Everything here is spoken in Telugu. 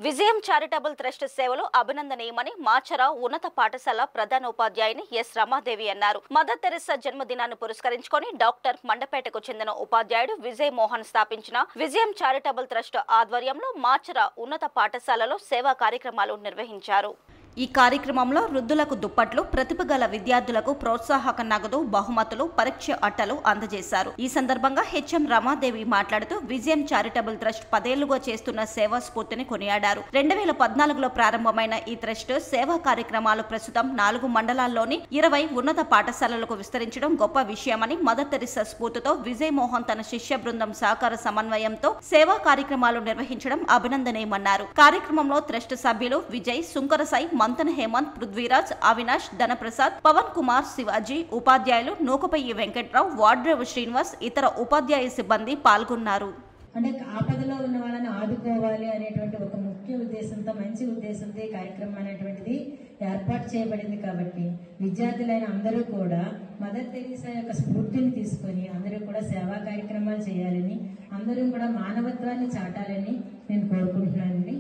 విజయం చారిటబుల్ ట్రస్ట్ సేవలు అభినందనీయమని మాచర ఉన్నత పాఠశాల ప్రధానోపాధ్యాయుని ఎస్ రమాదేవి అన్నారు. మదర్ తెరెసా జన్మదినాన్ని పురస్కరించుకొని డాక్టర్ మండపేటకు చెందిన ఉపాధ్యాయుడు విజయ్ మోహన్ స్థాపించిన విజయం చారిటబుల్ ట్రస్ట్ ఆధ్వర్యంలో మాచర ఉన్నత పాఠశాలలో సేవా కార్యక్రమాలు నిర్వహించారు. ఈ కార్యక్రమంలో వృద్ధులకు దుప్పట్లు, ప్రతిభ గల విద్యార్థులకు ప్రోత్సాహక నగదు, బహుమతులు, పరీక్ష అట్టలు అందజేశారు. ఈ సందర్భంగా హెచ్ఎం రమాదేవి మాట్లాడుతూ విజయం చారిటబుల్ ట్రస్ట్ 10 ఏళ్లుగా చేస్తున్న సేవా స్ఫూర్తిని కొనియాడారు. 2014లో ప్రారంభమైన ఈ ట్రస్ట్ సేవా కార్యక్రమాలు ప్రస్తుతం 4 మండలాల్లోని 20 ఉన్నత పాఠశాలలకు విస్తరించడం గొప్ప విషయమని, మదర్ తెరెసా స్ఫూర్తితో విజయ్ మోహన్ తన శిష్య బృందం సహకార సమన్వయంతో సేవా కార్యక్రమాలు నిర్వహించడం అభినందనీయమన్నారు. కార్యక్రమంలో ట్రస్ట్ సభ్యులు విజయ్, సుంకరసాయి, మంతన హేమంత్, పృథ్వీరాజ్, అవినాష్, ధనప్రసాద్, పవన్ కుమార్, శివాజీ, ఉపాధ్యాయులు నూకపయ్యి వెంకట్రావు, వార్డ్రేవు శ్రీనివాస్, ఇతర ఉపాధ్యాయ సిబ్బంది పాల్గొన్నారు. అంటే ఆపదలో ఉన్న వాళ్ళని ఆదుకోవాలి అనేటువంటి ఒక ముఖ్య ఉద్దేశంతో, మంచి ఉద్దేశంతో ఈ కార్యక్రమం అనేటువంటిది ఏర్పాటు చేయబడింది. కాబట్టి విద్యార్థులైన అందరూ కూడా మదర్ తెరెసా యొక్క స్ఫూర్తిని తీసుకొని అందరూ కూడా సేవా కార్యక్రమాలు చేయాలని, అందరూ కూడా మానవత్వాన్ని చాటాలని నేను కోరుకుంటున్నానండి.